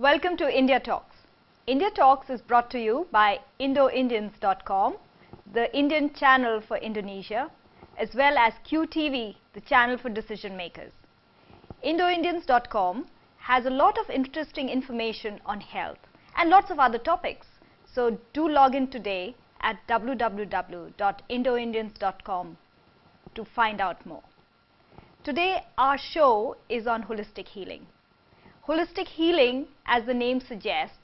Welcome to India Talks. India Talks is brought to you by Indoindians.com, the Indian channel for Indonesia, as well as QTV, the channel for decision makers. Indoindians.com has a lot of interesting information on health and lots of other topics. So do log in today at www.indoindians.com to find out more. Today our show is on holistic healing. Holistic healing, as the name suggests,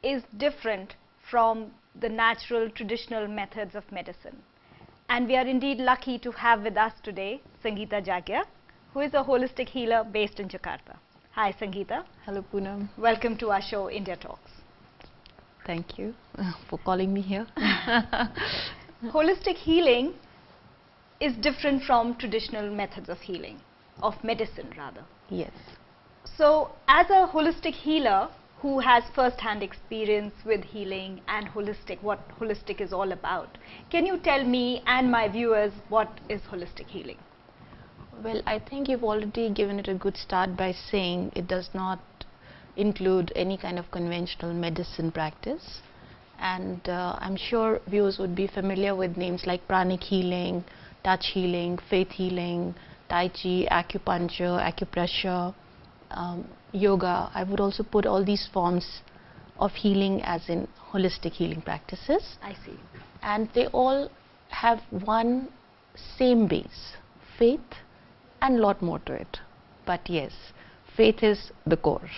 is different from the natural traditional methods of medicine. And we are indeed lucky to have with us today Sangeeta Jaggia, who is a holistic healer based in Jakarta. Hi Sangeeta. Hello Poonam. Welcome to our show India Talks. Thank you for calling me here. Holistic healing is different from traditional methods of healing, of medicine rather. Yes. So as a holistic healer who has first-hand experience with healing and what holistic is all about, can you tell me and my viewers what is holistic healing? Well, I think you've already given it a good start by saying it does not include any kind of conventional medicine practice, and I'm sure viewers would be familiar with names like pranic healing, touch healing, faith healing, tai chi, acupuncture, acupressure, yoga. I would also put all these forms of healing as in holistic healing practices. I see. And they all have one same base, faith, and lot more to it. But yes, faith is the core.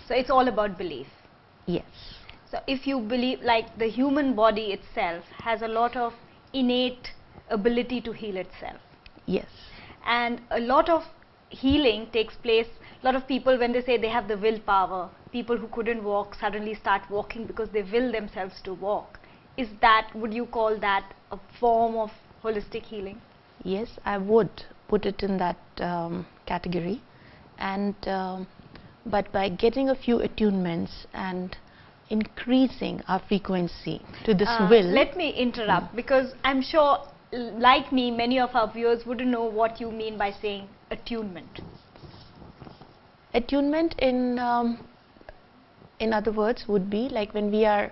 So it's all about belief. Yes. So if you believe, like the human body itself has a lot of innate ability to heal itself. Yes. And a lot of healing takes place. A lot of people, when they say they have the willpower, people who couldn't walk suddenly start walking because they will themselves to walk. Would you call that a form of holistic healing? Yes, I would put it in that category. And but by getting a few attunements and increasing our frequency to this will. Let me interrupt because I'm sure, like me, many of our viewers wouldn't know what you mean by saying attunement. Attunement in other words would be like when we are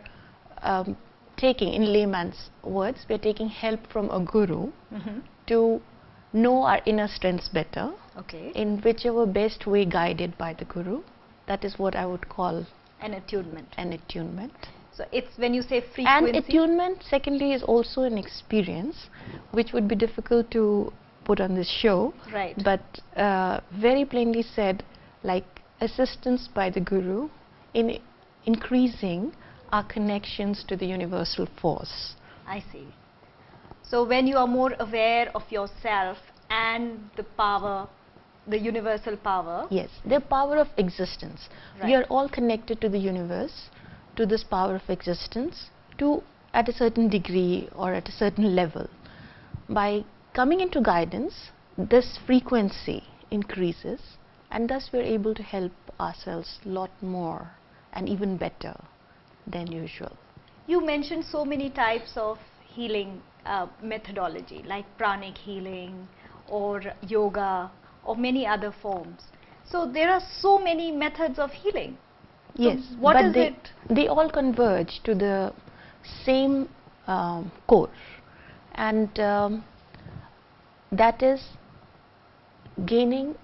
taking, in layman's words, we are taking help from a guru to know our inner strengths better, in whichever best way guided by the guru. That is what I would call an attunement. An attunement. So it's when you say frequency. And attunement, secondly, is also an experience which would be difficult to put on this show. Right. But very plainly said, like assistance by the guru in increasing our connections to the universal force. I see. So when you are more aware of yourself and the power, the universal power. Yes, the power of existence. Right. We are all connected to the universe, to this power of existence, at a certain degree or at a certain level. By coming into guidance, this frequency increases, and thus we are able to help ourselves a lot more and even better than usual. You mentioned so many types of healing methodology, like pranic healing or yoga or many other forms. So there are so many methods of healing. Yes, so what but is it? They all converge to the same core, and that is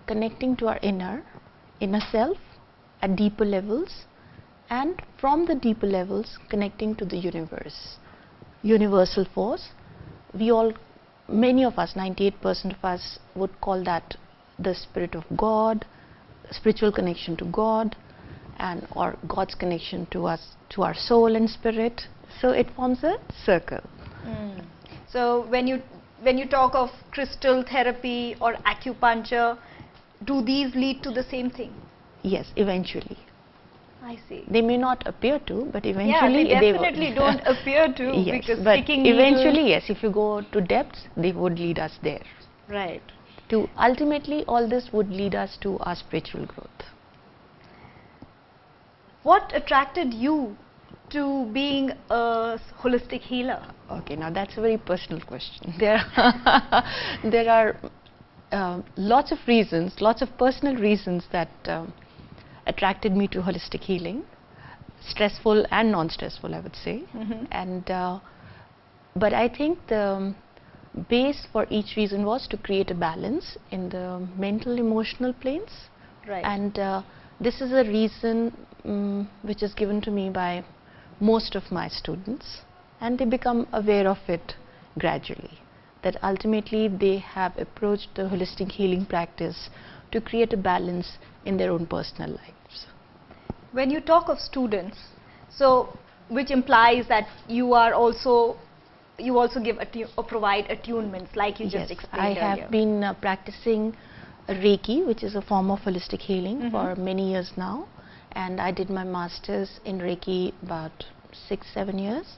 connecting to our inner self at deeper levels, and from the deeper levels connecting to the universal force. Many of us, 98% of us, would call that the spirit of God, spiritual connection to God, or God's connection to us, to our soul and spirit. So it forms a circle. So when you talk of crystal therapy or acupuncture, do these lead to the same thing? Yes, eventually. I see. They may not appear to, but eventually they definitely don't appear to. Yes, because but sticking eventually, needles. yes, if you go to depths, they would lead us there. Right. Ultimately, all this would lead us to our spiritual growth. What attracted you to being a holistic healer? Okay, now that's a very personal question. There are lots of reasons, lots of personal reasons that attracted me to holistic healing, stressful and non-stressful, I would say. And but I think the base for each reason was to create a balance in the mental emotional planes. Right. And this is a reason which is given to me by most of my students, and they become aware of it gradually, that ultimately they have approached the holistic healing practice to create a balance in their own personal lives. When you talk of students, so which implies that you also give or provide attunements, like you just explained I earlier. have been practicing Reiki, which is a form of holistic healing, for many years now, and I did my master's in Reiki about 6-7 years.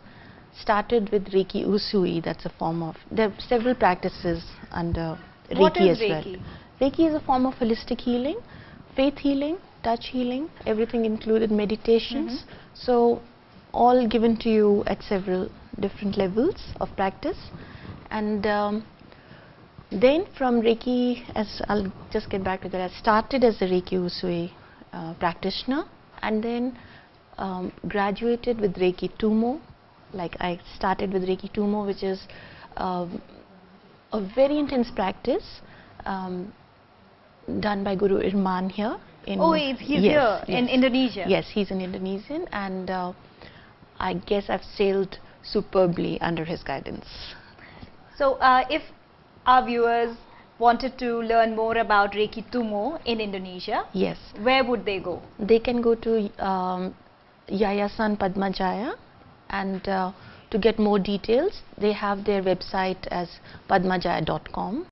Started with Reiki Usui, that's a form of, there are several practices under Reiki What is as well. Reiki? Reiki is a form of holistic healing, faith healing, touch healing, everything included, meditations. So all given to you at several different levels of practice. And then from Reiki, as I'll just get back to that, I started as a Reiki Usui practitioner, and then graduated with Reiki Tumo. Like I started with Reiki Tumo, which is a very intense practice done by Guru Irman here. He's here in Indonesia. Yes, he's an Indonesian, and I guess I've sailed superbly under his guidance. So if our viewers wanted to learn more about Reiki Tumo in Indonesia, yes, where would they go? They can go to Yayasan Padma Jaya, and to get more details, they have their website as padmajaya.com.